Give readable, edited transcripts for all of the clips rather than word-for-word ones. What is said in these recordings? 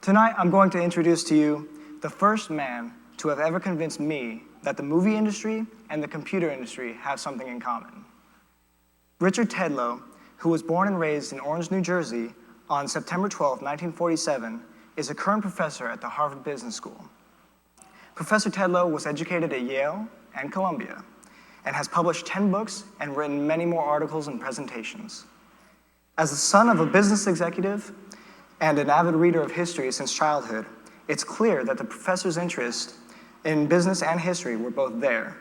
Tonight, I'm going to introduce to you the first man to have ever convinced me that the movie industry and the computer industry have something in common. Richard Tedlow, who was born and raised in Orange, New Jersey on September 12, 1947, is a current professor at the Harvard Business School. Professor Tedlow was educated at Yale and Columbia and has published 10 books and written many more articles and presentations. As the son of a business executive and an avid reader of history since childhood, it's clear that the professor's interest in business and history were both there,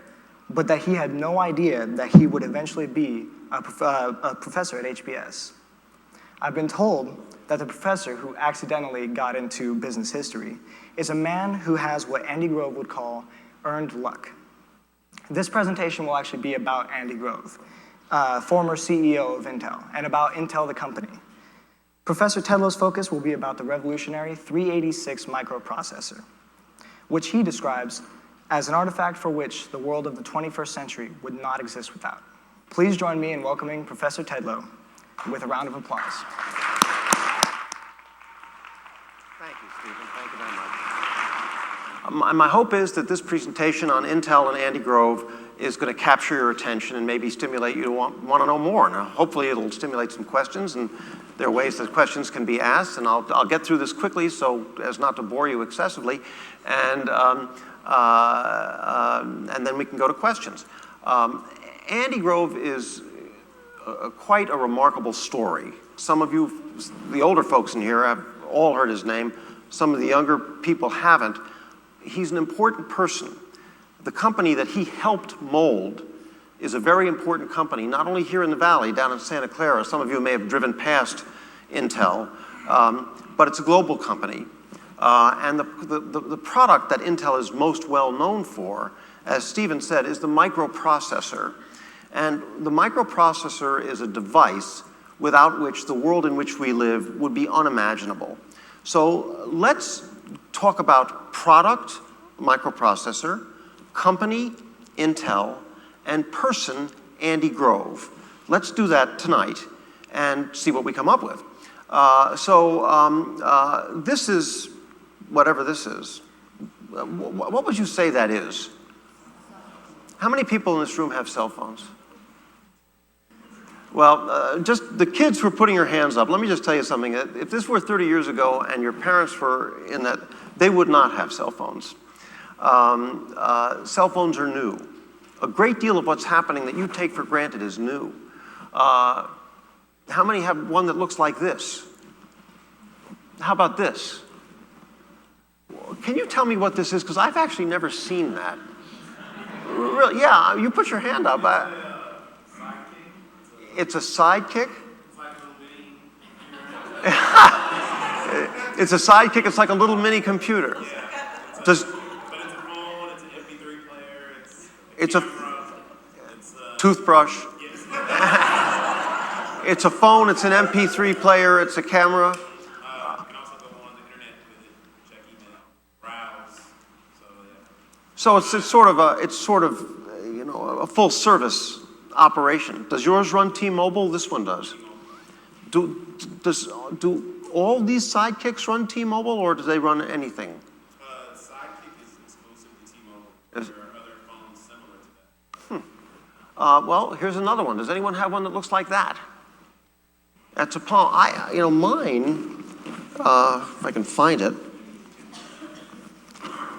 but that he had no idea that he would eventually be a professor at HBS. I've been told that the professor who accidentally got into business history is a man who has what Andy Grove would call earned luck. This presentation will actually be about Andy Grove, former CEO of Intel, and about Intel the company. Professor Tedlow's focus will be about the revolutionary 386 microprocessor, which he describes as an artifact for which the world of the 21st century would not exist without. Please join me in welcoming Professor Tedlow with a round of applause. Thank you, Stephen. Thank you very much. My hope is that this presentation on Intel and Andy Grove is going to capture your attention and maybe stimulate you to want to know more. Now, hopefully it'll stimulate some questions, and there are ways that questions can be asked, and I'll get through this quickly so as not to bore you excessively, and then we can go to questions. Andy Grove is quite a remarkable story. Some of you, the older folks in here, have all heard his name. Some of the younger people haven't. He's an important person. The company that he helped mold is a very important company, not only here in the Valley, down in Santa Clara. Some of you may have driven past Intel, but it's a global company. And the product that Intel is most well known for, as Stephen said, is the microprocessor. And the microprocessor is a device without which the world in which we live would be unimaginable. So let's talk about product, microprocessor, company, Intel, and person, Andy Grove. Let's do that tonight and see what we come up with. This is, whatever this is. What would you say that is? How many people in this room have cell phones? Well, just the kids who are putting your hands up, let me just tell you something. If this were 30 years ago and your parents were in that, they would not have cell phones. Cell phones are new. A great deal of what's happening that you take for granted is new. How many have one that looks like this? How about this? Can you tell me what this is? Because I've actually never seen that. Really? Yeah, you put your hand up. It's a sidekick? It's like a little mini computer. It's a sidekick. It's like a little mini computer. Yeah. But it's a phone, it's an MP3 player, it's a toothbrush. Yes. It's a phone, it's an MP3 player, it's a camera. You can also go on the internet with it, check email, browse. So it's sort of a full service operation. Does yours run T-Mobile? This one does. Do all these sidekicks run T-Mobile, or do they run anything? Sidekick is exclusively T-Mobile. There are other phones similar to that. Well, here's another one. Does anyone have one that looks like that? That's a palm. Mine, if I can find it,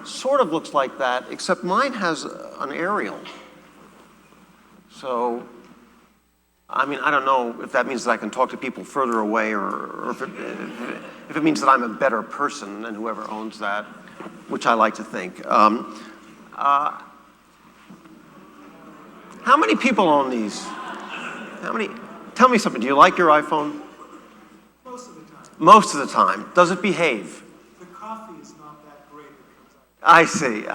sort of looks like that, except mine has an aerial. So, I don't know if that means that I can talk to people further away, or if it means that I'm a better person than whoever owns that, which I like to think. How many people own these? Tell me something. Do you like your iPhone? Most of the time. Most of the time. Does it behave? The coffee is not that great. I see.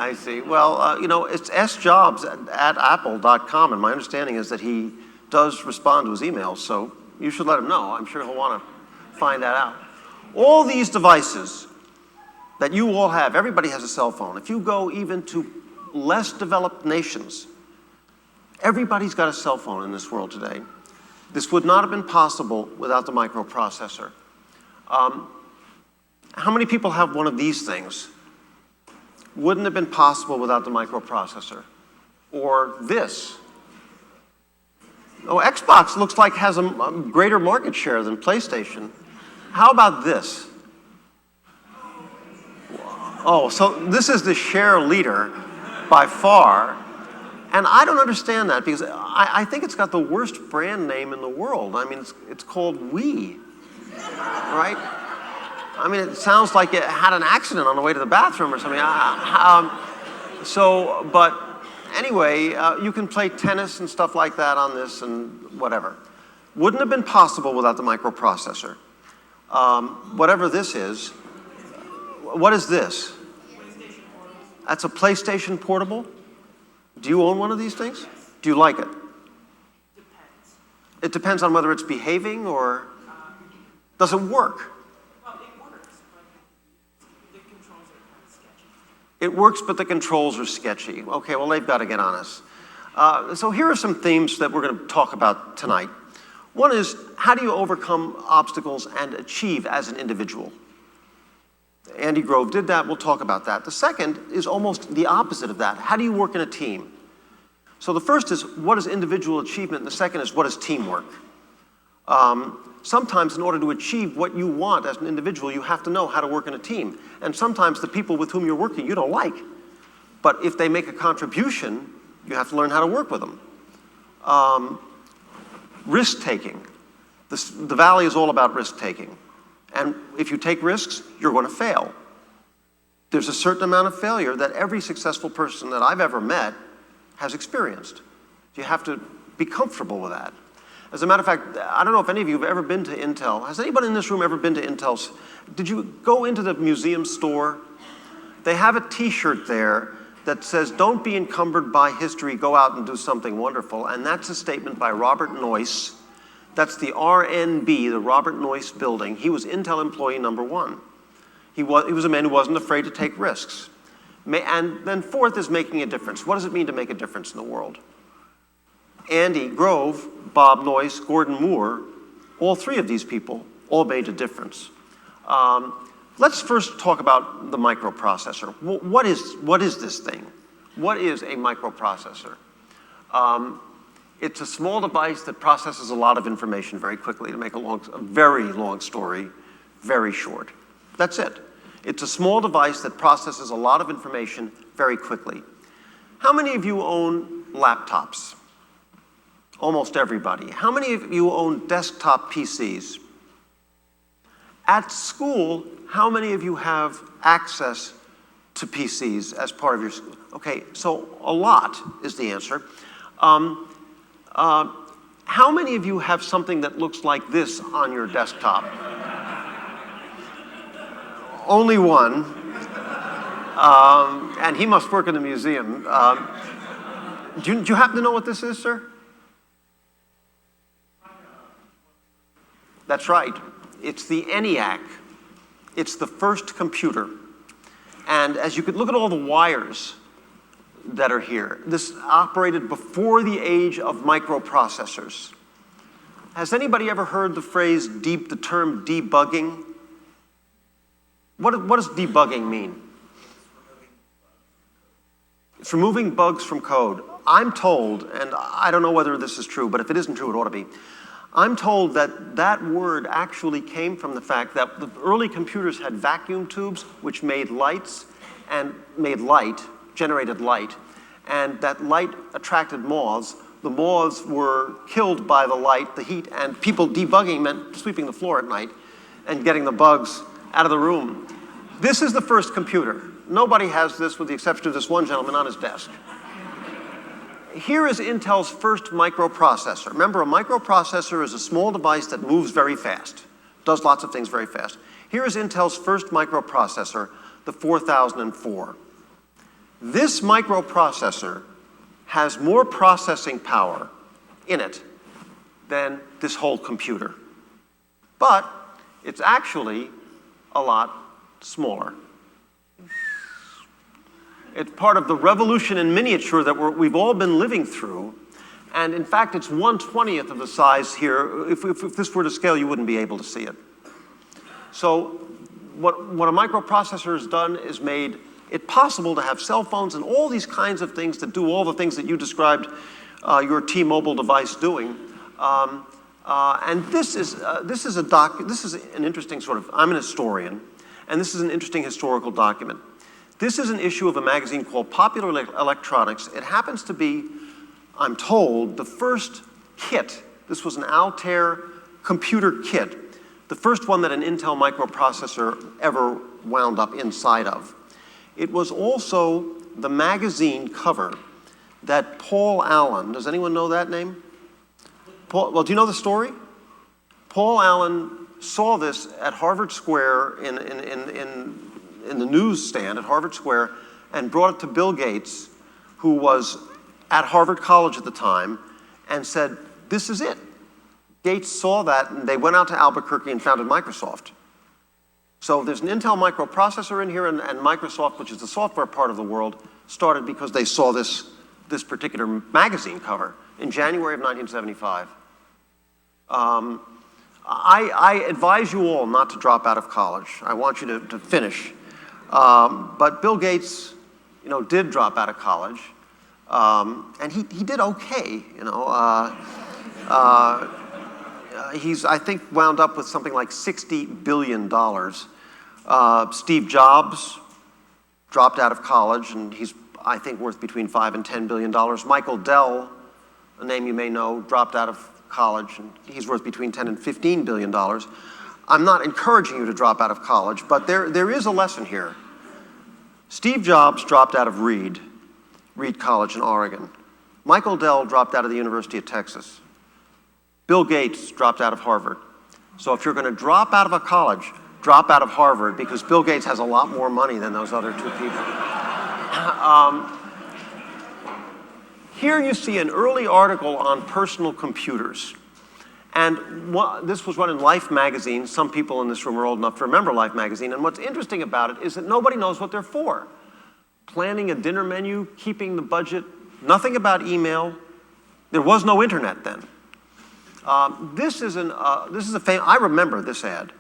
Well, it's sjobs at apple.com, and my understanding is that he does respond to his emails, so you should let him know. I'm sure he'll want to find that out. All these devices that you all have, everybody has a cell phone. If you go even to less developed nations, everybody's got a cell phone in this world today. This would not have been possible without the microprocessor. How many people have one of these things? Wouldn't have been possible without the microprocessor. Or this. Oh, Xbox looks like has a greater market share than PlayStation. How about this? Oh, so this is the share leader by far. And I don't understand that because I think it's got the worst brand name in the world. I mean, it's called Wii, right? I mean, it sounds like it had an accident on the way to the bathroom or something. But anyway, you can play tennis and stuff like that on this and whatever. Wouldn't have been possible without the microprocessor. Whatever this is, what is this? That's a PlayStation Portable? Do you own one of these things? Do you like it? Depends. It depends on whether it's behaving or does it work? Well, it works, but the controls are kind of sketchy. It works, but the controls are sketchy. Okay, well, they've got to get on us. So here are some themes that we're going to talk about tonight. One is, how do you overcome obstacles and achieve as an individual? Andy Grove did that. We'll talk about that. The second is almost the opposite of that. How do you work in a team? So the first is, what is individual achievement? And the second is, what is teamwork? Sometimes in order to achieve what you want as an individual, you have to know how to work in a team. And sometimes the people with whom you're working you don't like. But if they make a contribution, you have to learn how to work with them. Risk-taking. The Valley is all about risk-taking. And if you take risks, you're going to fail. There's a certain amount of failure that every successful person that I've ever met has experienced. You have to be comfortable with that. As a matter of fact, I don't know if any of you have ever been to Intel. Has anybody in this room ever been to Intel's? Did you go into the museum store? They have a t-shirt there that says, "Don't be encumbered by history, go out and do something wonderful." And that's a statement by Robert Noyce. That's the RNB, the Robert Noyce building. He was Intel employee number one. He was a man who wasn't afraid to take risks. And then fourth is making a difference. What does it mean to make a difference in the world? Andy Grove, Bob Noyce, Gordon Moore, all three of these people all made a difference. Let's first talk about the microprocessor. What is this thing? What is a microprocessor? It's a small device that processes a lot of information very quickly. To make a very long story very short. That's it. It's a small device that processes a lot of information very quickly. How many of you own laptops? Almost everybody. How many of you own desktop PCs? At school, how many of you have access to PCs as part of your school? Okay, so a lot is the answer. How many of you have something that looks like this on your desktop? Only one. And he must work in the museum. Do you happen to know what this is, sir? That's right. It's the ENIAC. It's the first computer. And as you could look at all the wires that are here, this operated before the age of microprocessors. Has anybody ever heard the phrase, the term debugging? What does debugging mean? It's removing bugs from code. I'm told, and I don't know whether this is true, but if it isn't true, it ought to be. I'm told that that word actually came from the fact that the early computers had vacuum tubes which made lights and made light, generated light, and that light attracted moths. The moths were killed by the light, the heat, and people debugging meant sweeping the floor at night and getting the bugs out of the room. This is the first computer. Nobody has this with the exception of this one gentleman on his desk. Here is Intel's first microprocessor. Remember, a microprocessor is a small device that moves very fast, does lots of things very fast. Here is Intel's first microprocessor, the 4004. This microprocessor has more processing power in it than this whole computer. But it's actually a lot smaller. It's part of the revolution in miniature that we've all been living through. And in fact, it's 1/20th of the size here. If this were to scale, you wouldn't be able to see it. So what a microprocessor has done is made it possible to have cell phones and all these kinds of things that do all the things that you described your T-Mobile device doing. And this is an interesting sort of, I'm an historian, and this is an interesting historical document. This is an issue of a magazine called Popular Electronics. It happens to be, I'm told, the first kit. This was an Altair computer kit, the first one that an Intel microprocessor ever wound up inside of. It was also the magazine cover that Paul Allen, does anyone know that name? Well, do you know the story? Paul Allen saw this at Harvard Square in the newsstand at Harvard Square and brought it to Bill Gates, who was at Harvard College at the time, and said, this is it. Gates saw that, and they went out to Albuquerque and founded Microsoft. So there's an Intel microprocessor in here, and Microsoft, which is the software part of the world, started because they saw this particular magazine cover in January of 1975. I advise you all not to drop out of college. I want you to finish. But Bill Gates, did drop out of college, and he did okay. He's, I think, wound up with something like $60 billion. Steve Jobs dropped out of college, and he's, I think, worth between $5 and $10 billion. Michael Dell, a name you may know, dropped out of college, and he's worth between $10 and $15 billion. I'm not encouraging you to drop out of college, but there is a lesson here. Steve Jobs dropped out of Reed College in Oregon. Michael Dell dropped out of the University of Texas. Bill Gates dropped out of Harvard. So if you're going to drop out of a college, drop out of Harvard, because Bill Gates has a lot more money than those other two people. Here you see an early article on personal computers. And this was run in Life magazine. Some people in this room are old enough to remember Life magazine. And what's interesting about it is that nobody knows what they're for. Planning a dinner menu, keeping the budget, nothing about email. There was no internet then. I remember this ad.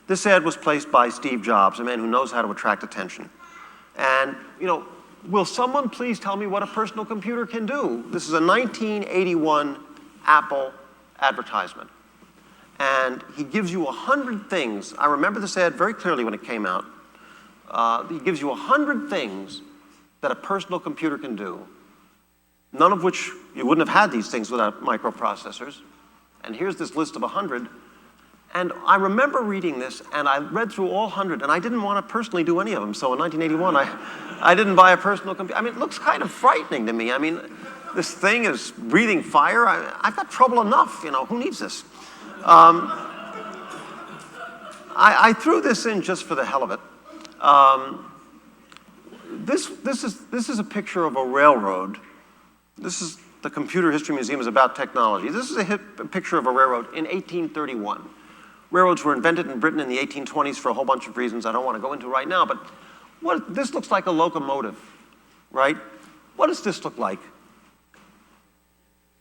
This ad was placed by Steve Jobs, a man who knows how to attract attention. And, will someone please tell me what a personal computer can do? This is a 1981 Apple advertisement. And he gives you 100 things. I remember this ad very clearly when it came out. He gives you 100 things that a personal computer can do, none of which you wouldn't have had these things without microprocessors. And here's this list of 100. And I remember reading this, and I read through all 100, and I didn't want to personally do any of them. So in 1981, I didn't buy a personal computer. I mean, it looks kind of frightening to me. I mean, this thing is breathing fire. I've got trouble enough, who needs this? I threw this in just for the hell of it. This is a picture of a railroad. The Computer History Museum is about technology. This is a picture of a railroad in 1831. Railroads were invented in Britain in the 1820s for a whole bunch of reasons I don't want to go into right now, but this looks like a locomotive, right? What does this look like?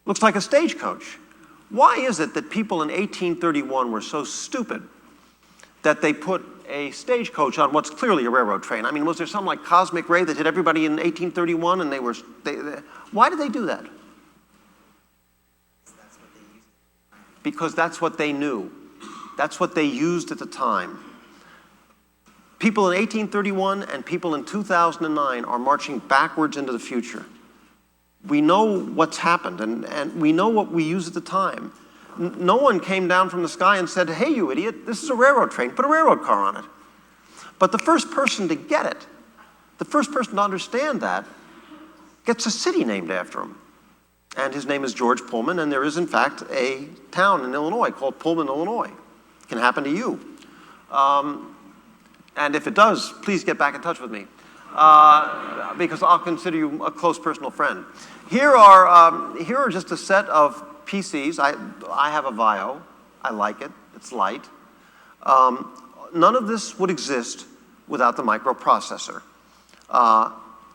Looks like a stagecoach. Why is it that people in 1831 were so stupid that they put a stagecoach on what's clearly a railroad train? I mean, was there some like cosmic ray that hit everybody in 1831 and why did they do that? Because that's what they knew. That's what they used at the time. People in 1831 and people in 2009 are marching backwards into the future. We know what's happened, and we know what we used at the time. No one came down from the sky and said, hey, you idiot, this is a railroad train, put a railroad car on it. But the first person to get it, the first person to understand that, gets a city named after him. And his name is George Pullman, and there is, in fact, a town in Illinois called Pullman, Illinois. It can happen to you. And if it does, please get back in touch with me, because I'll consider you a close personal friend. Here are just a set of PCs. I have a VAIO. I like it. It's light. None of this would exist without the microprocessor.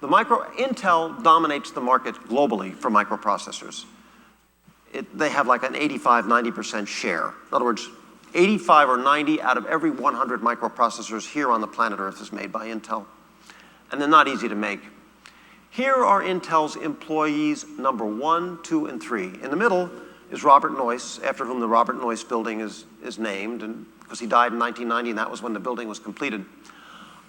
Intel dominates the market globally for microprocessors. They have like an 85, 90% share. In other words, 85 or 90 out of every 100 microprocessors here on the planet Earth is made by Intel. And they're not easy to make. Here are Intel's employees number 1, 2, and 3. In the middle is Robert Noyce, after whom the Robert Noyce building is named, and because he died in 1990, and that was when the building was completed.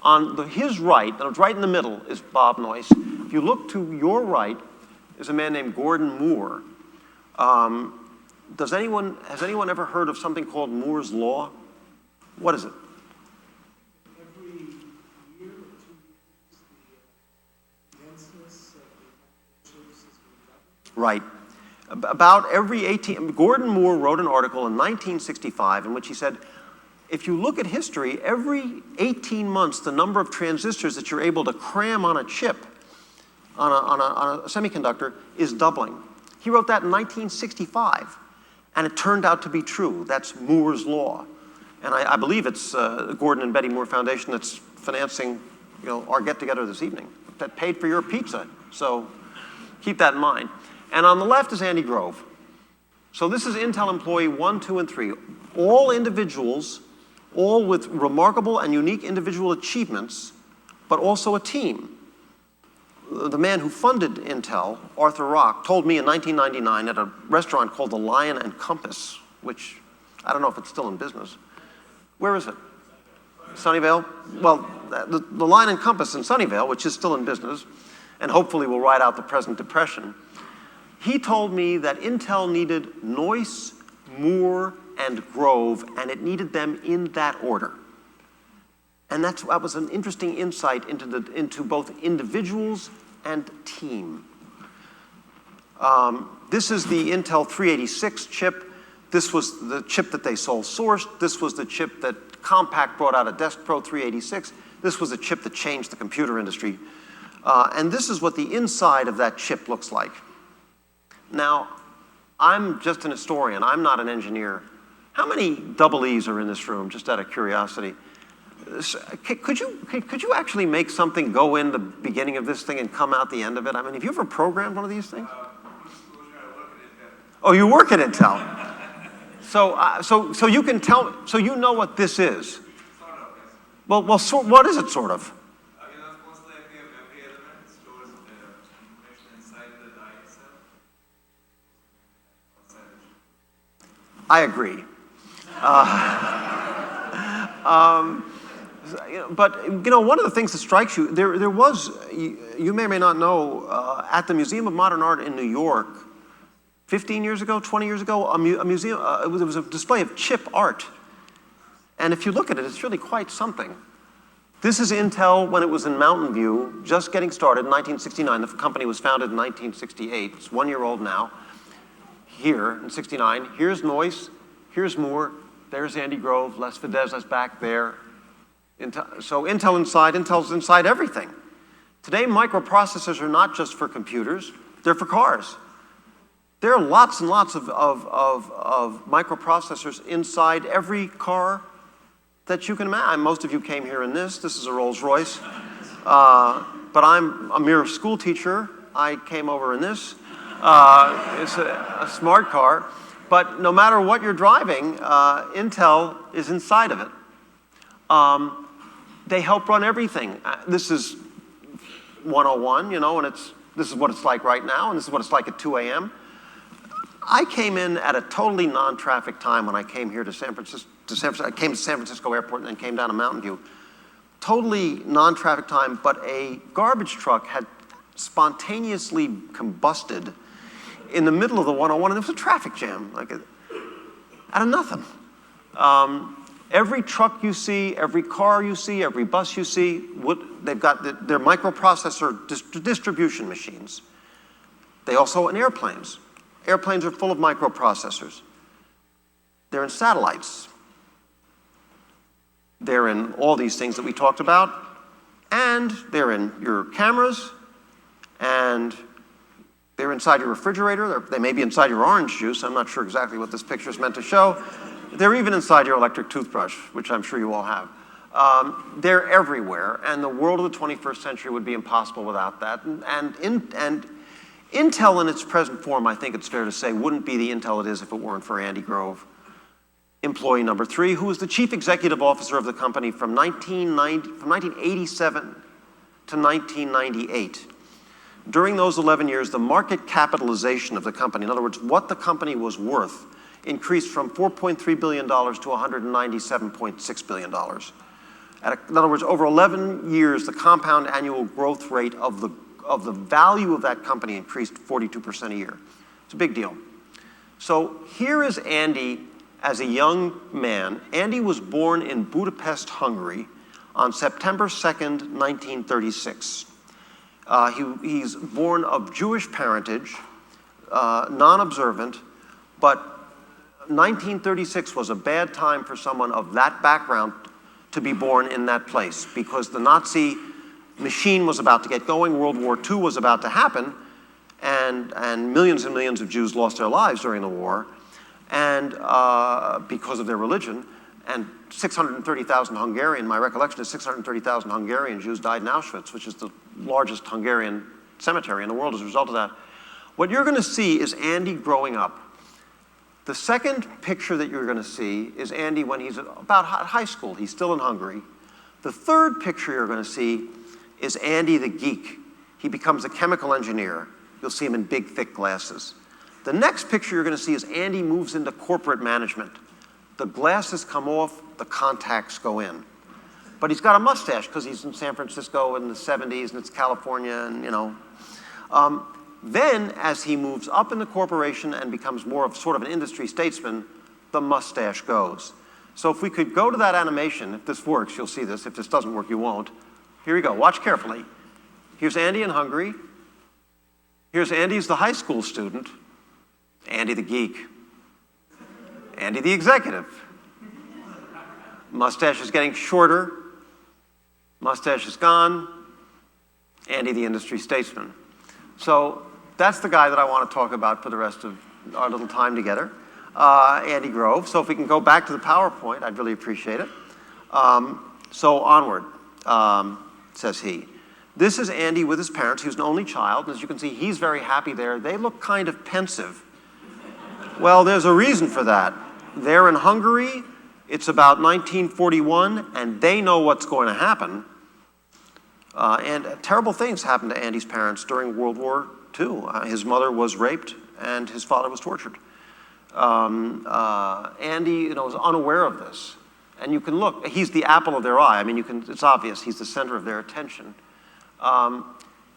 On his right, right in the middle, is Bob Noyce. If you look to your right, is a man named Gordon Moore. Has anyone ever heard of something called Moore's Law? What is it? Every year or 2 years, the denseness of the chips is going to Right. About every 18, Gordon Moore wrote an article in 1965 in which he said, if you look at history, every 18 months, the number of transistors that you're able to cram on a chip, on a semiconductor, is doubling. He wrote that in 1965, and it turned out to be true. That's Moore's Law. And I believe it's Gordon and Betty Moore Foundation that's financing, our get-together this evening, that paid for your pizza. So keep that in mind. And on the left is Andy Grove. So this is Intel employee 1, 2, and 3. All individuals, all with remarkable and unique individual achievements, but also a team. The man who funded Intel, Arthur Rock, told me in 1999 at a restaurant called the Lion and Compass, which I don't know if it's still in business. Where is it? Sunnyvale? Well, the Lion and Compass in Sunnyvale, which is still in business, and hopefully will ride out the present depression. He told me that Intel needed Noyce, Moore, and Grove, and it needed them in that order. And that was an interesting insight into both individuals and team. This is the Intel 386 chip. This was the chip that they sole sourced. This was the chip that Compaq brought out, a Desk Pro 386. This was the chip that changed the computer industry. And this is what the inside of that chip looks like. Now, I'm just an historian. I'm not an engineer. How many double E's are in this room, just out of curiosity? Could you actually make something go in the beginning of this thing and come out the end of it? I mean, have you ever programmed one of these things? Oh, you work at Intel. So you can tell, so you know what this is? Sort of, yes. Well, what is it, sort of? It's most likely a memory element. It stores information inside the die itself. I agree. But one of the things that strikes you, there was, you may or may not know, at the Museum of Modern Art in New York, 15 years ago, 20 years ago, a museum, it was a display of chip art. And if you look at it, it's really quite something. This is Intel when it was in Mountain View, just getting started in 1969. The company was founded in 1968. It's 1 year old now. Here in 69, here's Noyce, here's Moore, there's Andy Grove, Les Fides's back there. Intel's inside everything. Today, microprocessors are not just for computers, they're for cars. There are lots and lots of microprocessors inside every car that you can imagine. Most of you came here in this. This is a Rolls Royce. But I'm a mere school teacher. I came over in this. It's a smart car. But no matter what you're driving, Intel is inside of it. They help run everything. This is 101, and this is what it's like right now, and this is what it's like at 2 a.m. I came in at a totally non-traffic time when I came here to San Francisco. I came to San Francisco Airport and then came down to Mountain View. Totally non-traffic time, but a garbage truck had spontaneously combusted in the middle of the 101, and there was a traffic jam, out of nothing. Every truck you see, every car you see, every bus you see, they've got their microprocessor distribution machines. They also in airplanes. Airplanes are full of microprocessors. They're in satellites. They're in all these things that we talked about, and they're in your cameras, and they're inside your refrigerator. They may be inside your orange juice. I'm not sure exactly what this picture is meant to show. They're even inside your electric toothbrush, which I'm sure you all have. They're everywhere, and the world of the 21st century would be impossible without that. And Intel in its present form, I think it's fair to say, wouldn't be the Intel it is if it weren't for Andy Grove. employee number 3, who was the chief executive officer of the company from 1987 to 1998. During those 11 years, the market capitalization of the company, in other words, what the company was worth, increased from $4.3 billion to $197.6 billion. In other words, over 11 years, the compound annual growth rate of the value of that company increased 42% a year. It's a big deal. So here is Andy as a young man. Andy was born in Budapest, Hungary on September 2nd, 1936. He's born of Jewish parentage, non-observant, but 1936 was a bad time for someone of that background to be born in that place because the Nazi machine was about to get going, World War II was about to happen, and millions of Jews lost their lives during the war, and because of their religion, and 630,000 Hungarian, my recollection is 630,000 Hungarian Jews died in Auschwitz, which is the largest Hungarian cemetery in the world as a result of that. What you're going to see is Andy growing up. The second picture that you're going to see is Andy when he's about high school. He's still in Hungary. The third picture you're going to see is Andy the geek. He becomes a chemical engineer. You'll see him in big, thick glasses. The next picture you're going to see is Andy moves into corporate management. The glasses come off, the contacts go in. But he's got a mustache because he's in San Francisco in the 70s and it's California and, you know. Then, as he moves up in the corporation and becomes more of sort of an industry statesman, the mustache goes. So if we could go to that animation, if this works, you'll see this. If this doesn't work, you won't. Here we go. Watch carefully. Here's Andy in Hungary. Here's Andy's the high school student. Andy the geek. Andy the executive. Mustache is getting shorter. Mustache is gone. Andy the industry statesman. So that's the guy that I want to talk about for the rest of our little time together, Andy Grove. So if we can go back to the PowerPoint, I'd really appreciate it. So onward, says he. This is Andy with his parents. He was an only child. As you can see, he's very happy there. They look kind of pensive. Well, there's a reason for that. They're in Hungary. It's about 1941, and they know what's going to happen. And terrible things happened to Andy's parents during World War II. His mother was raped, and his father was tortured. Andy, was unaware of this. And you can look, he's the apple of their eye. I mean, it's obvious, he's the center of their attention.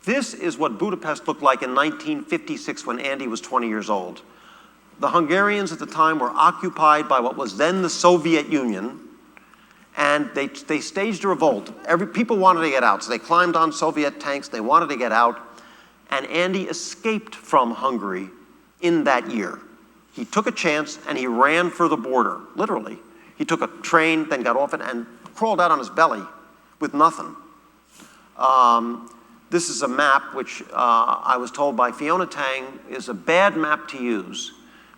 This is what Budapest looked like in 1956 when Andy was 20 years old. The Hungarians at the time were occupied by what was then the Soviet Union, and they staged a revolt. People wanted to get out, so they climbed on Soviet tanks, they wanted to get out, and Andy escaped from Hungary in that year. He took a chance and he ran for the border, literally. He took a train, then got off it, and crawled out on his belly with nothing. This is a map which I was told by Fiona Tang is a bad map to use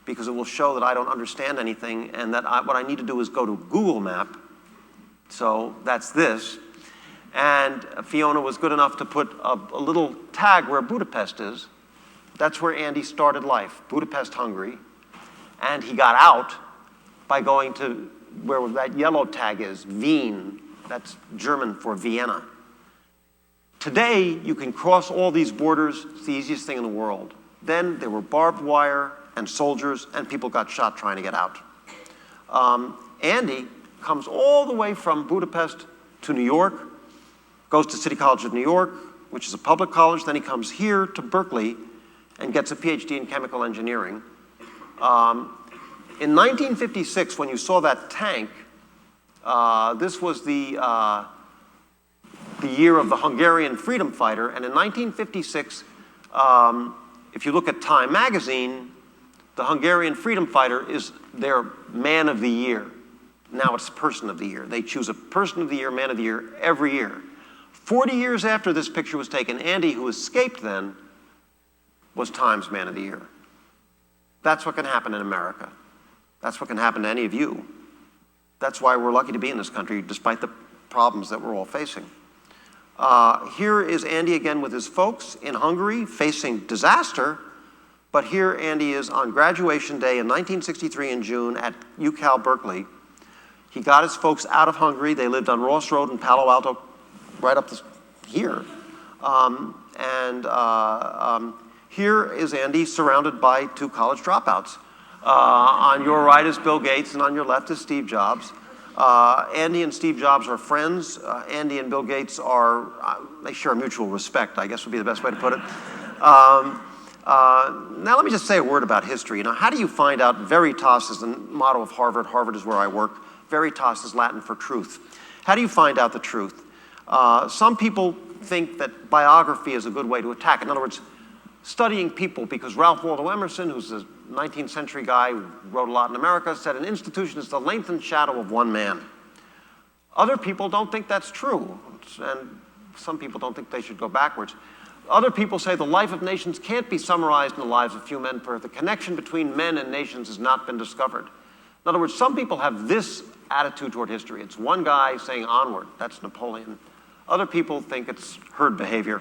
because it will show that I don't understand anything and that what I need to do is go to Google Map. So that's this. And Fiona was good enough to put a little tag where Budapest is. That's where Andy started life, Budapest, Hungary. And he got out by going to where that yellow tag is, Wien. That's German for Vienna. Today, you can cross all these borders. It's the easiest thing in the world. Then there were barbed wire and soldiers, and people got shot trying to get out. Andy comes all the way from Budapest to New York, goes to City College of New York, which is a public college. Then he comes here to Berkeley and gets a PhD in chemical engineering. In 1956, when you saw that tank, this was the year of the Hungarian freedom fighter. And in 1956, if you look at Time magazine, the Hungarian freedom fighter is their man of the year. Now it's person of the year. They choose a person of the year, man of the year, every year. 40 years after this picture was taken, Andy, who escaped then, was Time's man of the year. That's what can happen in America. That's what can happen to any of you. That's why we're lucky to be in this country, despite the problems that we're all facing. Here is Andy again with his folks in Hungary, facing disaster, But here Andy is on graduation day in 1963 in June at UCal Berkeley. He got his folks out of Hungary. They lived on Ross Road in Palo Alto, right up here. Here is Andy surrounded by two college dropouts. On your right is Bill Gates, and on your left is Steve Jobs. Andy and Steve Jobs are friends. Andy and Bill Gates they share mutual respect, I guess would be the best way to put it. Now let me just say a word about history. You know, how do you find out? Veritas is the motto of Harvard. Harvard is where I work. Veritas is Latin for truth. How do you find out the truth? Some people think that biography is a good way to attack. In other words, studying people, because Ralph Waldo Emerson, who's a 19th century guy who wrote a lot in America, said an institution is the lengthened shadow of one man. Other people don't think that's true, and some people don't think they should go backwards. Other people say the life of nations can't be summarized in the lives of few men, for the connection between men and nations has not been discovered. In other words, some people have this attitude toward history. It's one guy saying onward, that's Napoleon. Other people think it's herd behavior.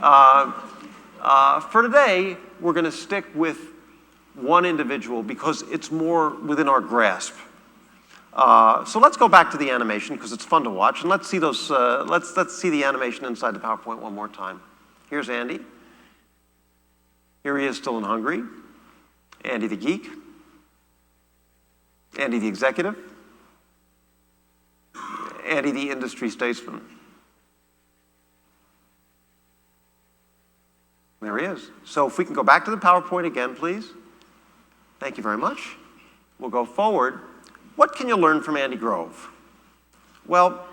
For today, we're going to stick with one individual because it's more within our grasp. So let's go back to the animation because it's fun to watch, and let's see those. Let's see the animation inside the PowerPoint one more time. Here's Andy. Here he is still in Hungary. Andy the geek. Andy the executive. Andy the industry statesman. There he is. So if we can go back to the PowerPoint again, please. Thank you very much. We'll go forward. What can you learn from Andy Grove? Well,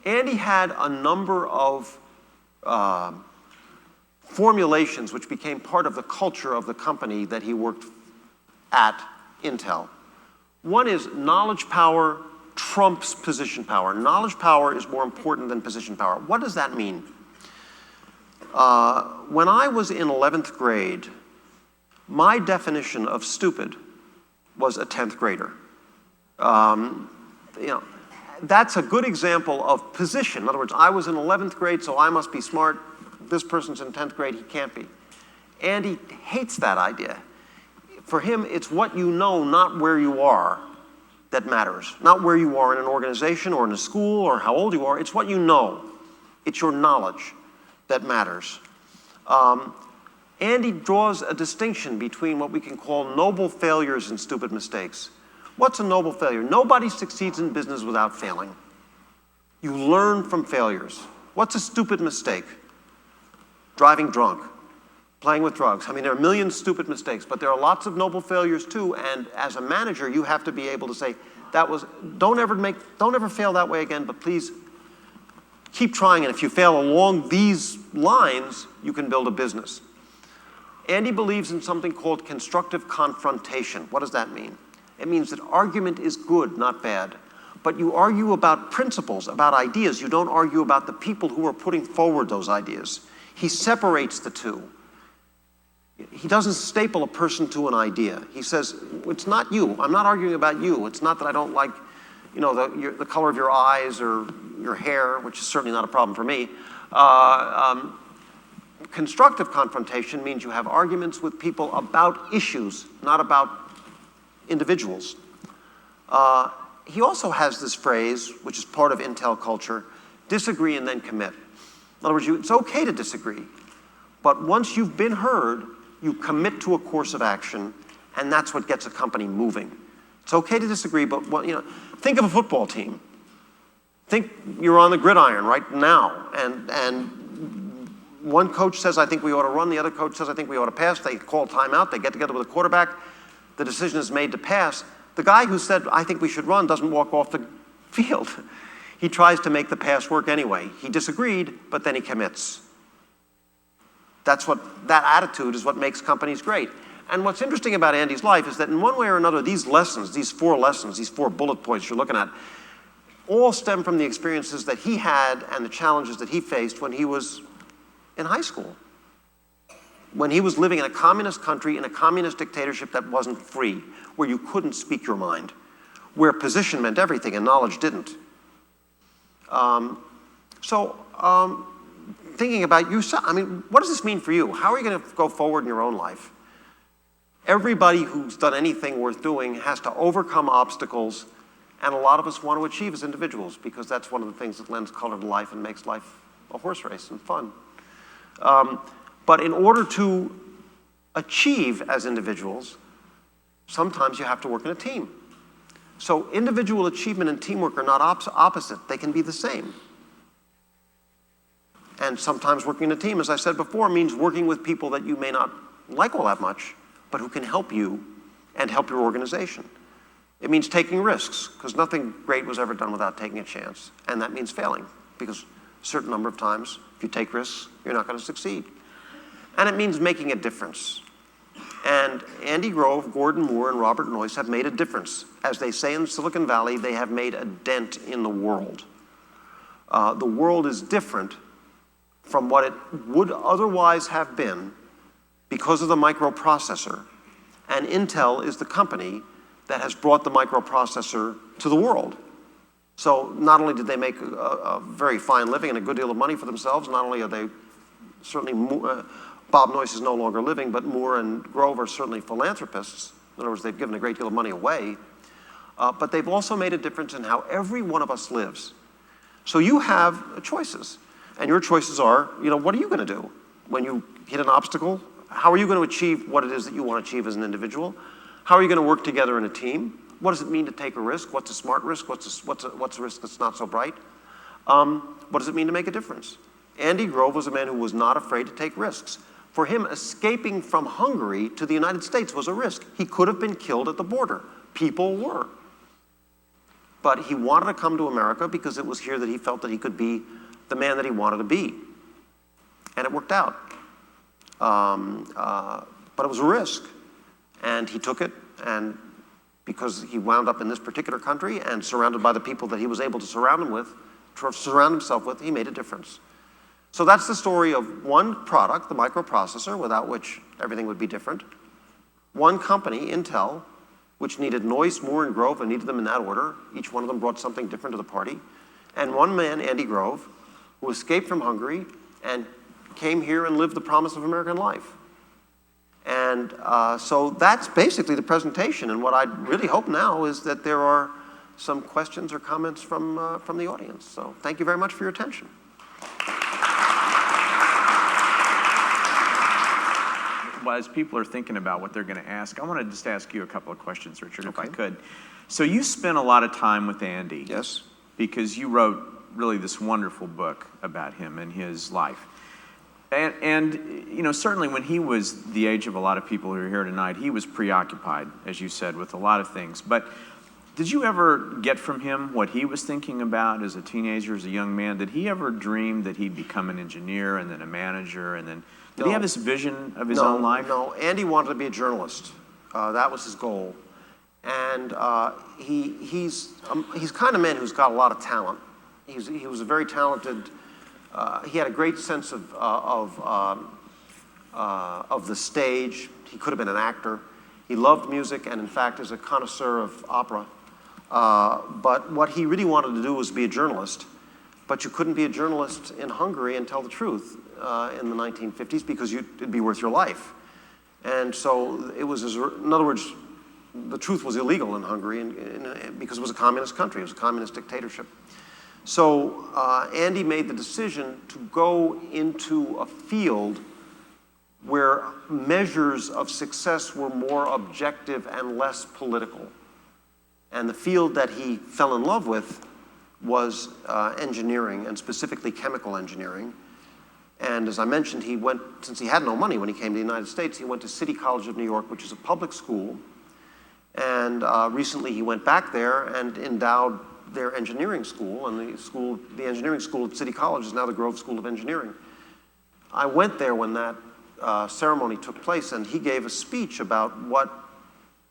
Andy had a number of formulations which became part of the culture of the company that he worked at, Intel. One is knowledge power trumps position power. Knowledge power is more important than position power. What does that mean? When I was in 11th grade, my definition of stupid was a 10th grader. That's a good example of position. In other words, I was in 11th grade, so I must be smart. This person's in 10th grade, he can't be. Andy hates that idea. For him, it's what you know, not where you are, that matters. Not where you are in an organization or in a school or how old you are. It's what you know. It's your knowledge that matters. Andy draws a distinction between what we can call noble failures and stupid mistakes. What's a noble failure? Nobody succeeds in business without failing. You learn from failures. What's a stupid mistake? Driving drunk, playing with drugs. I mean, there are a million stupid mistakes, but there are lots of noble failures too, and as a manager, you have to be able to say, don't ever fail that way again, but please keep trying, and if you fail along these lines, you can build a business. Andy believes in something called constructive confrontation. What does that mean? It means that argument is good, not bad. But you argue about principles, about ideas. You don't argue about the people who are putting forward those ideas. He separates the two. He doesn't staple a person to an idea. He says, it's not you. I'm not arguing about you. It's not that I don't like, the color of your eyes or your hair, which is certainly not a problem for me. Constructive confrontation means you have arguments with people about issues, not about individuals. He also has this phrase, which is part of Intel culture, disagree and then commit. In other words, it's okay to disagree, but once you've been heard, you commit to a course of action, and that's what gets a company moving. It's okay to disagree, but think of a football team. Think you're on the gridiron right now, and one coach says, I think we ought to run, the other coach says, I think we ought to pass. They call timeout, they get together with the quarterback, the decision is made to pass. The guy who said, I think we should run, doesn't walk off the field. He tries to make the pass work anyway. He disagreed, but then he commits. That attitude is what makes companies great. And what's interesting about Andy's life is that in one way or another, these lessons, these four bullet points you're looking at, all stem from the experiences that he had and the challenges that he faced when he was in high school. When he was living in a communist country, in a communist dictatorship that wasn't free, where you couldn't speak your mind, where position meant everything and knowledge didn't. Thinking about you, what does this mean for you? How are you going to go forward in your own life? Everybody who's done anything worth doing has to overcome obstacles, and a lot of us want to achieve as individuals because that's one of the things that lends color to life and makes life a horse race and fun. But in order to achieve as individuals, sometimes you have to work in a team. So individual achievement and teamwork are not opposite. They can be the same. And sometimes working in a team, as I said before, means working with people that you may not like all that much, but who can help you and help your organization. It means taking risks, because nothing great was ever done without taking a chance. And that means failing, because a certain number of times, if you take risks, you're not going to succeed. And it means making a difference. And Andy Grove, Gordon Moore, and Robert Noyce have made a difference. As they say in Silicon Valley, they have made a dent in the world. The world is different from what it would otherwise have been because of the microprocessor. And Intel is the company that has brought the microprocessor to the world. So not only did they make a very fine living and a good deal of money for themselves, not only are they certainly, Bob Noyce is no longer living, but Moore and Grove are certainly philanthropists. In other words, they've given a great deal of money away. But they've also made a difference in how every one of us lives. So you have choices. And your choices are, what are you going to do? When you hit an obstacle, how are you going to achieve what it is that you want to achieve as an individual? How are you going to work together in a team? What does it mean to take a risk? What's a smart risk? What's a risk that's not so bright? What does it mean to make a difference? Andy Grove was a man who was not afraid to take risks. For him, escaping from Hungary to the United States was a risk. He could have been killed at the border. People were. But he wanted to come to America because it was here that he felt that he could be the man that he wanted to be. And it worked out. But it was a risk. And he took it, and because he wound up in this particular country and surrounded by the people that he was able to surround himself with, he made a difference. So that's the story of one product, the microprocessor, without which everything would be different. One company, Intel, which needed Noyce, Moore, and Grove, and needed them in that order. Each one of them brought something different to the party. And one man, Andy Grove, who escaped from Hungary and came here and lived the promise of American life. And so that's basically the presentation. And what I really hope now is that there are some questions or comments from the audience. So thank you very much for your attention. Well, as people are thinking about what they're going to ask, I want to just ask you a couple of questions, Richard, if I Okay. could. So you spent a lot of time with Andy. Yes. Because you wrote really this wonderful book about him and his life. And certainly when he was the age of a lot of people who are here tonight, he was preoccupied, as you said, with a lot of things. But did you ever get from him what he was thinking about as a teenager, as a young man? Did he ever dream that he'd become an engineer and then a manager and then... Did he have this vision of his own life? No, Andy wanted to be a journalist. That was his goal. And he's kind of man who's got a lot of talent. He was a very talented... he had a great sense of the stage. He could have been an actor. He loved music and, in fact, is a connoisseur of opera. But what he really wanted to do was be a journalist. But you couldn't be a journalist in Hungary and tell the truth in the 1950s because it'd be worth your life. And so it was, in other words, the truth was illegal in Hungary because it was a communist country. It was a communist dictatorship. So Andy made the decision to go into a field where measures of success were more objective and less political. And the field that he fell in love with was engineering, and specifically chemical engineering. And as I mentioned, since he had no money when he came to the United States, he went to City College of New York, which is a public school. And recently he went back there and endowed their engineering school, and the engineering school at City College is now the Grove School of Engineering. I went there when that ceremony took place, and he gave a speech about what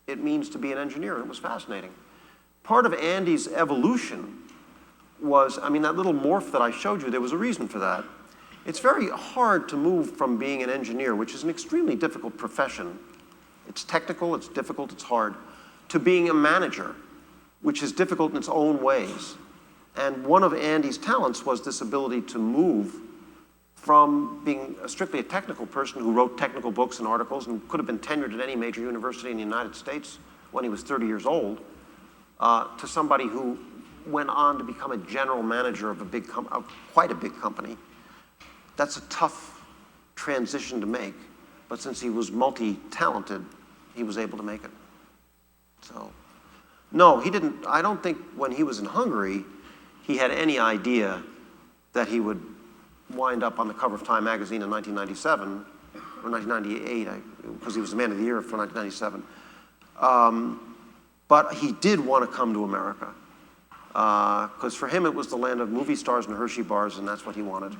it means to be an engineer, and it was fascinating. Part of Andy's evolution was, that little morph that I showed you, there was a reason for that. It's very hard to move from being an engineer, which is an extremely difficult profession. It's technical, it's difficult, it's hard, to being a manager, which is difficult in its own ways. And one of Andy's talents was this ability to move from being strictly a technical person who wrote technical books and articles and could have been tenured at any major university in the United States when he was 30 years old, to somebody who went on to become a general manager of quite a big company. That's a tough transition to make, but since he was multi-talented, he was able to make it. So, no, he didn't. I don't think when he was in Hungary, he had any idea that he would wind up on the cover of Time magazine in 1997 or 1998, because he was the Man of the Year for 1997. But he did want to come to America, because for him it was the land of movie stars and Hershey bars, and that's what he wanted.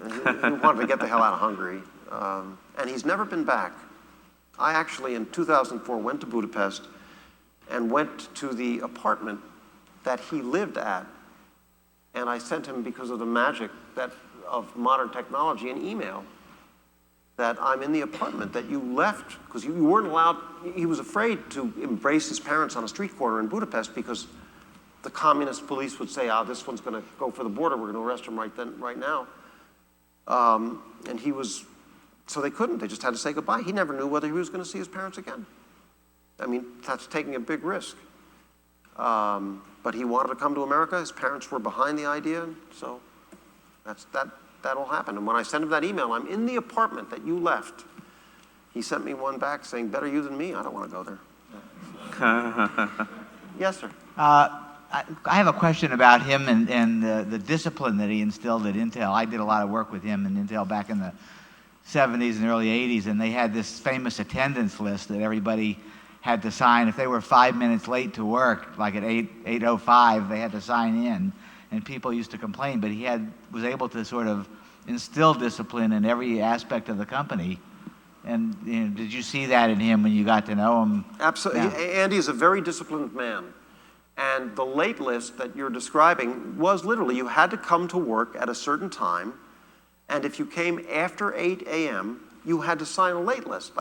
And he wanted to get the hell out of Hungary, and he's never been back. I actually, in 2004, went to Budapest and went to the apartment that he lived at, and I sent him, because of the magic of modern technology, an email that I'm in the apartment that you left, because you weren't allowed. He was afraid to embrace his parents on a street corner in Budapest because the communist police would say, this one's going to go for the border, we're going to arrest him right now. And so they couldn't, they just had to say goodbye. He never knew whether he was going to see his parents again. I mean, that's taking a big risk. But he wanted to come to America. His parents were behind the idea, so that'll happen. And when I sent him that email, I'm in the apartment that you left. He sent me one back saying, better you than me, I don't want to go there. Yes, sir. I have a question about him and the discipline that he instilled at Intel. I did a lot of work with him in Intel back in the 70s and early 80s, and they had this famous attendance list that everybody had to sign. If they were 5 minutes late to work, like at 8:05, they had to sign in, and people used to complain. But he was able to sort of instill discipline in every aspect of the company. And did you see that in him when you got to know him? Absolutely. Yeah. Andy is a very disciplined man. And the late list that you're describing was literally, you had to come to work at a certain time, and if you came after 8 a.m., you had to sign a late list.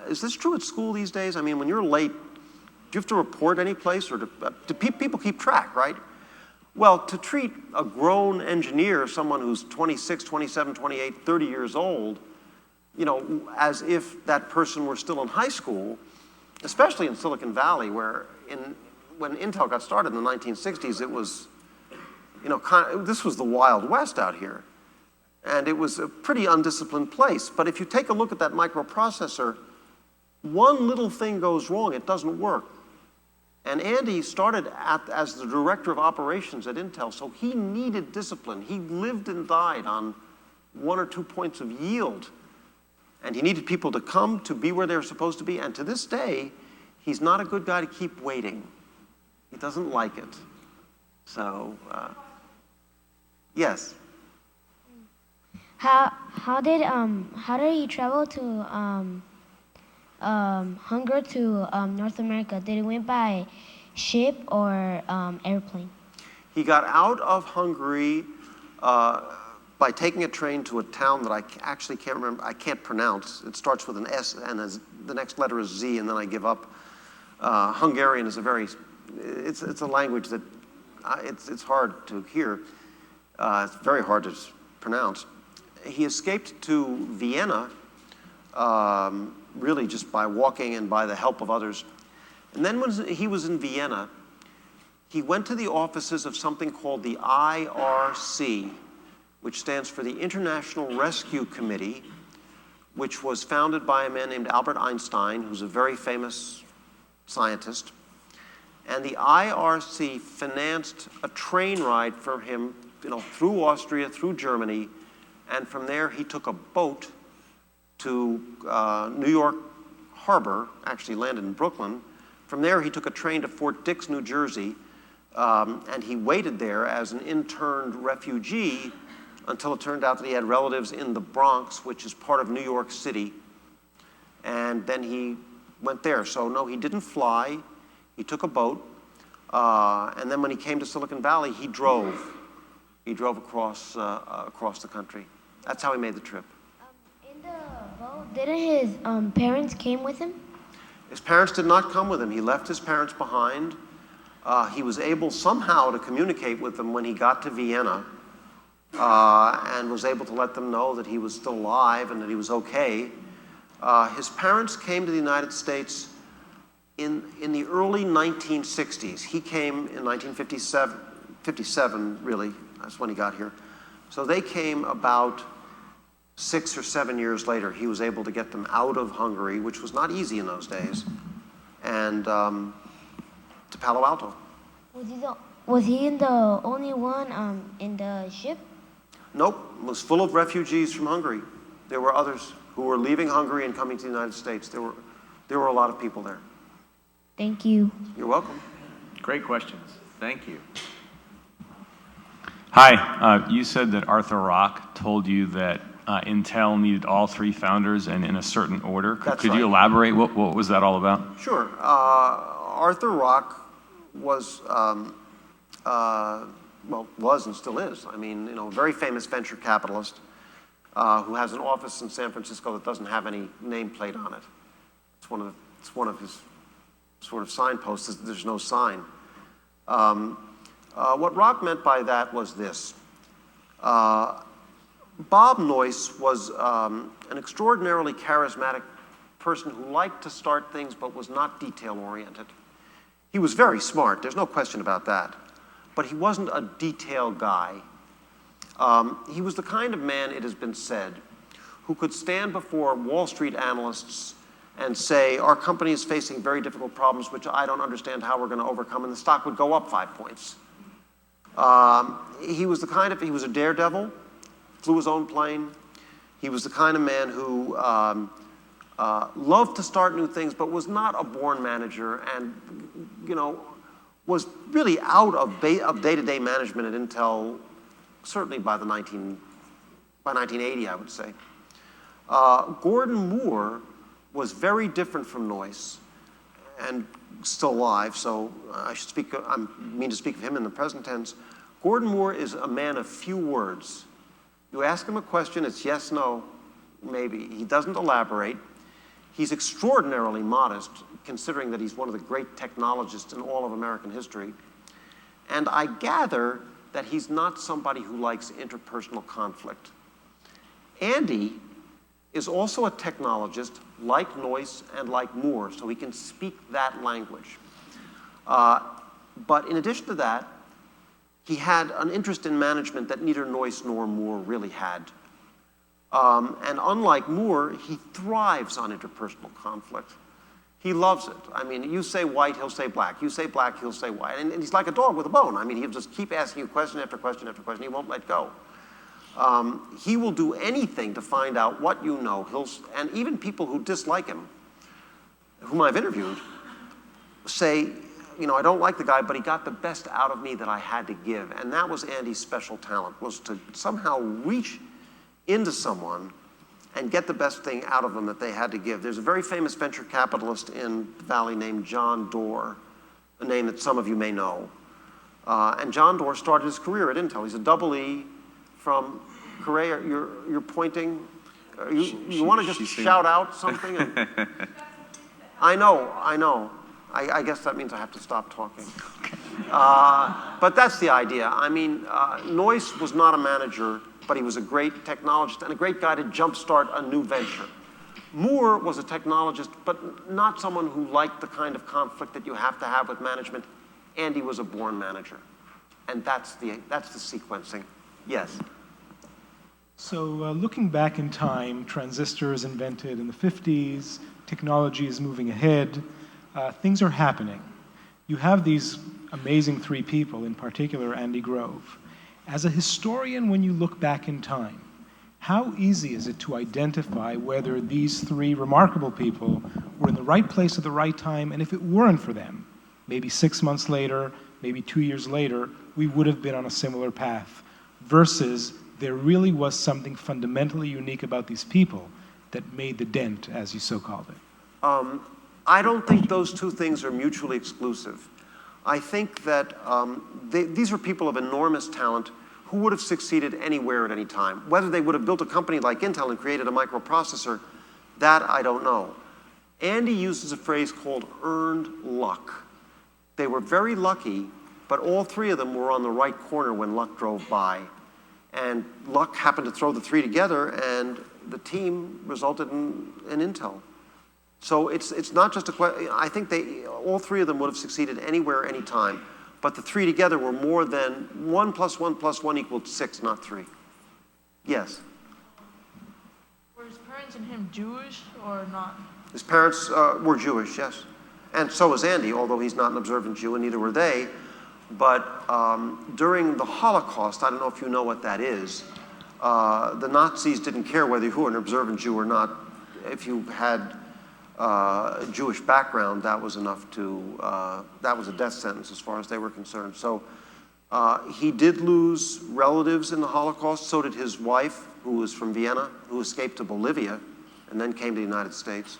Is this true at school these days? I mean, when you're late, do you have to report any place, or do people keep track, right? Well, to treat a grown engineer, someone who's 26, 27, 28, 30 years old, as if that person were still in high school, especially in Silicon Valley, where when Intel got started in the 1960s, it was, this was the Wild West out here. And it was a pretty undisciplined place. But if you take a look at that microprocessor, one little thing goes wrong, it doesn't work. And Andy started as the director of operations at Intel, so he needed discipline. He lived and died on 1 or 2 points of yield. And he needed people to come to be where they're supposed to be. And to this day, he's not a good guy to keep waiting. He doesn't like it. So, yes. How did he travel to Hungary to North America? Did he went by ship or airplane? He got out of Hungary by taking a train to a town that I actually can't remember. I can't pronounce. It starts with an S and the next letter is Z, and then I give up. Hungarian is it's a language that it's hard to hear. It's very hard to pronounce. He escaped to Vienna, really just by walking and by the help of others. And then when he was in Vienna, he went to the offices of something called the IRC, which stands for the International Rescue Committee, which was founded by a man named Albert Einstein, who's a very famous scientist. And the IRC financed a train ride for him, through Austria, through Germany, and from there he took a boat to New York Harbor, actually landed in Brooklyn. From there he took a train to Fort Dix, New Jersey, and he waited there as an interned refugee until it turned out that he had relatives in the Bronx, which is part of New York City. And then he went there. So no, he didn't fly. He took a boat. And then when he came to Silicon Valley, he drove. He drove across the country. That's how he made the trip. In the boat, didn't his parents came with him? His parents did not come with him. He left his parents behind. He was able somehow to communicate with them when he got to Vienna. and was able to let them know that he was still alive and that he was okay. His parents came to the United States in the early 1960s. He came in 1957, really, that's when he got here. So they came about 6 or 7 years later. He was able to get them out of Hungary, which was not easy in those days, and to Palo Alto. Was he the only one in the ship? Nope, it was full of refugees from Hungary. There were others who were leaving Hungary and coming to the United States. There were a lot of people there. Thank you. You're welcome. Great questions. Thank you. Hi, you said that Arthur Rock told you that Intel needed all three founders and in a certain order. That's Could right. you elaborate? What was that all about? Sure. Arthur Rock was, was and still is, I mean, a very famous venture capitalist who has an office in San Francisco that doesn't have any nameplate on it. It's one of his sort of signposts, is that there's no sign. What Rock meant by that was this. Bob Noyce was an extraordinarily charismatic person who liked to start things but was not detail-oriented. He was very smart, there's no question about that, but he wasn't a detail guy. He was the kind of man, it has been said, who could stand before Wall Street analysts and say, our company is facing very difficult problems which I don't understand how we're going to overcome, and the stock would go up 5 points. He was a daredevil, flew his own plane. He was the kind of man who loved to start new things, but was not a born manager, and was really out of day-to-day management at Intel, certainly by 1980, I would say. Gordon Moore was very different from Noyce, and still alive, so I mean to speak of him in the present tense. Gordon Moore is a man of few words. You ask him a question, it's yes, no, maybe. He doesn't elaborate. He's extraordinarily modest, considering that he's one of the great technologists in all of American history. And I gather that he's not somebody who likes interpersonal conflict. Andy is also a technologist, like Noyce and like Moore, so he can speak that language. But in addition to that, he had an interest in management that neither Noyce nor Moore really had. And unlike Moore, he thrives on interpersonal conflict. He loves it. I mean, you say white, he'll say black. You say black, he'll say white. And he's like a dog with a bone. I mean, he'll just keep asking you question after question after question. He won't let go. He will do anything to find out what you know. And even people who dislike him, whom I've interviewed, say, I don't like the guy, but he got the best out of me that I had to give. And that was Andy's special talent, was to somehow reach into someone and get the best thing out of them that they had to give. There's a very famous venture capitalist in the Valley named John Doerr, a name that some of you may know. And John Doerr started his career at Intel. He's a double E from Korea. You're pointing. You want to just shout out something? I know. I guess that means I have to stop talking. But that's the idea. I mean, Noyce was not a manager, but he was a great technologist and a great guy to jumpstart a new venture. Moore was a technologist, but not someone who liked the kind of conflict that you have to have with management. Andy was a born manager. And that's the sequencing. Yes? So looking back in time, transistors invented in the 50s, technology is moving ahead, things are happening. You have these amazing three people, in particular Andy Grove. As a historian, when you look back in time, how easy is it to identify whether these three remarkable people were in the right place at the right time, and if it weren't for them, maybe 6 months later, maybe 2 years later, we would have been on a similar path, versus there really was something fundamentally unique about these people that made the dent, as you so called it? I don't think those two things are mutually exclusive. I think that these are people of enormous talent who would have succeeded anywhere at any time. Whether they would have built a company like Intel and created a microprocessor, that I don't know. Andy uses a phrase called earned luck. They were very lucky, but all three of them were on the right corner when luck drove by. And luck happened to throw the three together, and the team resulted in Intel. So it's not just a question. I think all three of them would have succeeded anywhere, anytime. But the three together were more than 1 + 1 + 1 = 6, not 3. Yes? Were his parents and him Jewish or not? His parents were Jewish, yes. And so was Andy, although he's not an observant Jew, and neither were they. But during the Holocaust, I don't know if you know what that is, the Nazis didn't care whether you were an observant Jew or not. If you had a Jewish background, that was enough to, that was a death sentence as far as they were concerned. So he did lose relatives in the Holocaust. So did his wife, who was from Vienna, who escaped to Bolivia and then came to the United States.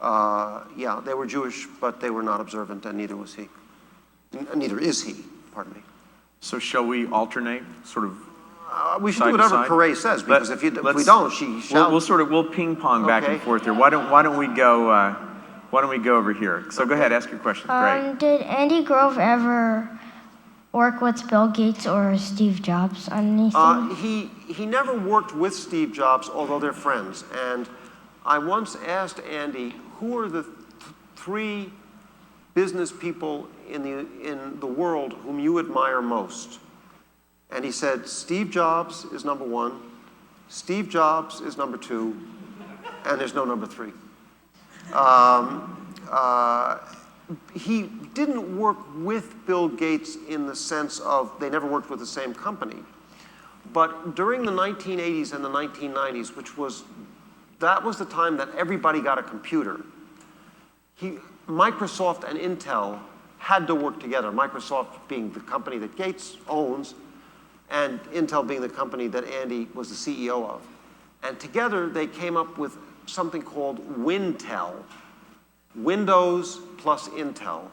Yeah, they were Jewish, but they were not observant, and neither was he. Neither is he, pardon me. So shall we alternate, sort of? We should Side do to whatever side? Perret says, because if we don't, she shall. We'll ping pong back and Okay. forth here. Why don't we go over here? So go ahead, ask your question. Great. Did Andy Grove ever work with Bill Gates or Steve Jobs on anything? He never worked with Steve Jobs, although they're friends. And I once asked Andy, who are the three business people in the world whom you admire most? And he said, Steve Jobs is number 1, Steve Jobs is number 2, and there's no number 3. He didn't work with Bill Gates in the sense of they never worked with the same company. But during the 1980s and the 1990s, that was the time that everybody got a computer. Microsoft and Intel had to work together, Microsoft being the company that Gates owns, and Intel being the company that Andy was the CEO of. And together they came up with something called Wintel, Windows plus Intel.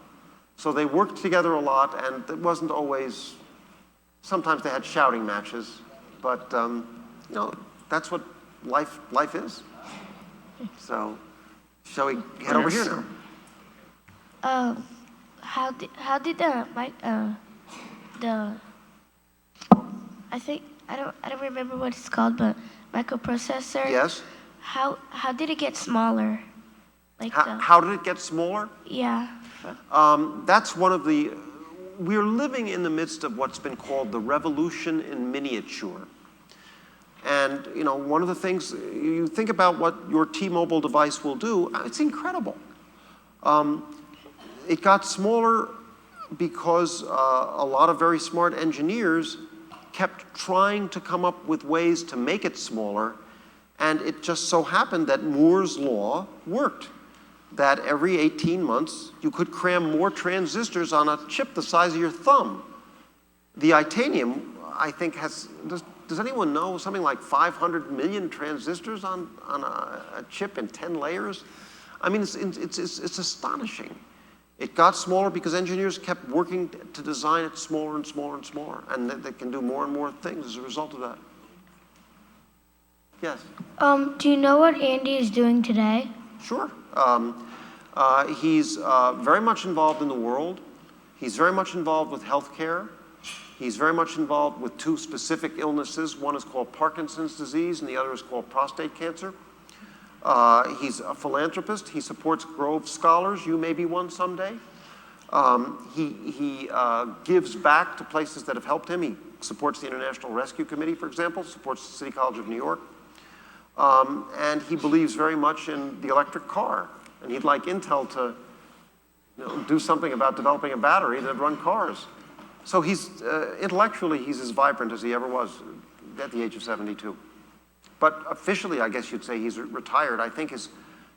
So they worked together a lot, and it wasn't always, sometimes they had shouting matches, but you know, that's what life is. So, shall we head over here now? How did the I don't remember what it's called, but microprocessor. Yes. How did it get smaller? How did it get smaller? Yeah. That's one of the, we're living in the midst of what's been called the revolution in miniature. And, you know, one of the things, you think about what your T-Mobile device will do, it's incredible. It got smaller because a lot of very smart engineers kept trying to come up with ways to make it smaller, and it just so happened that Moore's law worked. That every 18 months, you could cram more transistors on a chip the size of your thumb. The Itanium, I think, does anyone know, something like 500 million transistors on a chip in 10 layers? I mean, it's astonishing. It got smaller because engineers kept working to design it smaller and smaller and smaller, and they can do more and more things as a result of that. Yes? Do you know what Andy is doing today? Sure. He's very much involved in the world. He's very much involved with healthcare. He's very much involved with 2 specific illnesses. One is called Parkinson's disease, and the other is called prostate cancer. He's a philanthropist. He supports Grove Scholars. You may be one someday. He gives back to places that have helped him. He supports the International Rescue Committee, for example, supports the City College of New York. And he believes very much in the electric car. And he'd like Intel to do something about developing a battery that run cars. So he's, intellectually, he's as vibrant as he ever was at the age of 72. But officially, I guess you'd say he's retired. I think his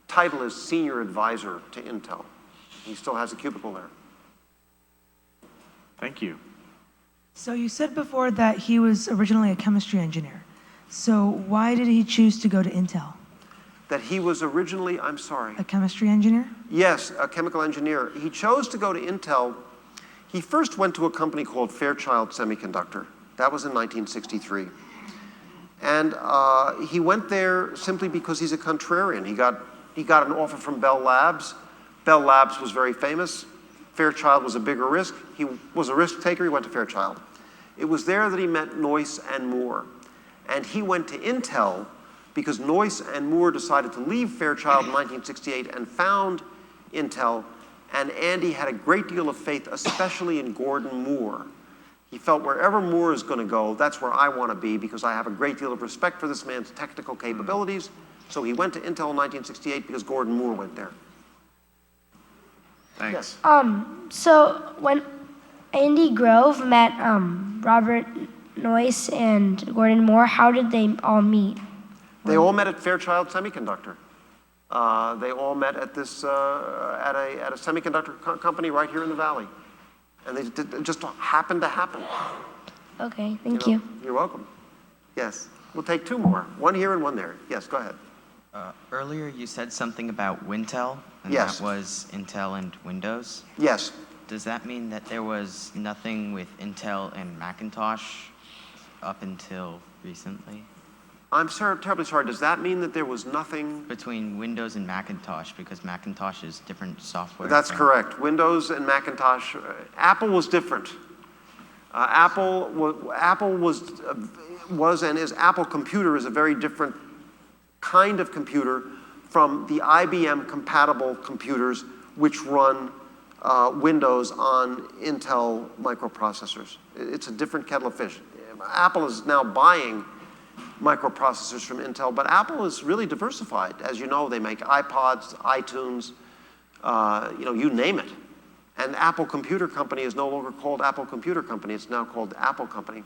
title is Senior Advisor to Intel. He still has a cubicle there. Thank you. So you said before that he was originally a chemistry engineer. So why did he choose to go to Intel? That he was originally, I'm sorry. A chemistry engineer? Yes, a chemical engineer. He chose to go to Intel. He first went to a company called Fairchild Semiconductor. That was in 1963. And he went there simply because he's a contrarian. He got an offer from Bell Labs. Bell Labs was very famous. Fairchild was a bigger risk. He was a risk taker. He went to Fairchild. It was there that he met Noyce and Moore. And he went to Intel because Noyce and Moore decided to leave Fairchild in 1968 and found Intel. And Andy had a great deal of faith, especially in Gordon Moore. He felt wherever Moore is going to go, that's where I want to be because I have a great deal of respect for this man's technical capabilities. So he went to Intel in 1968 because Gordon Moore went there. Thanks. So when Andy Grove met Robert Noyce and Gordon Moore, how did they all meet? They all met at Fairchild Semiconductor. They all met at this at a semiconductor company right here in the Valley, and it just happened to happen. Okay, thank you. You're welcome. Yes, we'll take two more. One here and one there. Yes, go ahead. Earlier, you said something about Wintel, and Yes. that was Intel and Windows. Yes. Does that mean that there was nothing with Intel and Macintosh up until recently? I'm terribly sorry. Does that mean that there was nothing? Between Windows and Macintosh, because Macintosh is different software. That's correct. Windows and Macintosh. Apple was different. Apple was and is Apple Computer is a very different kind of computer from the IBM compatible computers which run Windows on Intel microprocessors. It's a different kettle of fish. Apple is now buying microprocessors from Intel, but Apple is really diversified. As you know, they make iPods, iTunes, you name it. And Apple Computer Company is no longer called Apple Computer Company. It's now called Apple Company.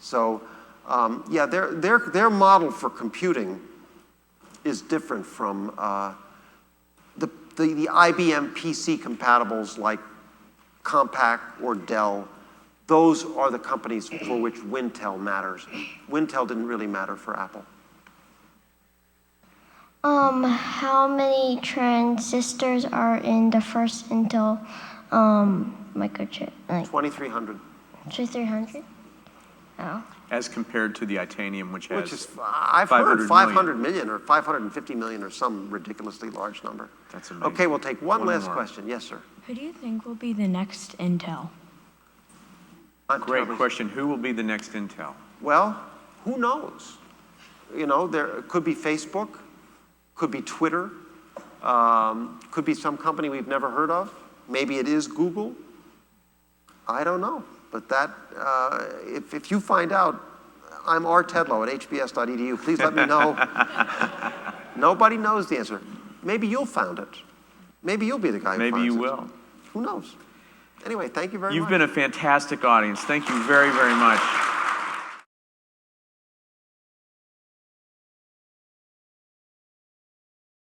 So, yeah, their model for computing is different from the IBM PC compatibles like Compaq or Dell. Those are the companies for which Wintel matters. Wintel didn't really matter for Apple. How many transistors are in the first Intel microchip? Like 2,300. 2300? Oh. As compared to the Itanium, which has Which is, I've heard 500 500 million or 550 million or some ridiculously large number. That's amazing. Okay, we'll take one last more. question. Yes, sir. Who do you think will be the next Intel? Great question. Who will be the next Intel? Well, who knows? You know, there could be Facebook, could be Twitter, could be some company we've never heard of. Maybe it is Google. I don't know. But that, if you find out, I'm R. Tedlow at hbs.edu. Please let me know. Nobody knows the answer. Maybe you'll find it. Maybe you'll be the guy who finds it. Maybe you will. Who knows? Anyway, thank you very much. You've been a fantastic audience. Thank you very, very much.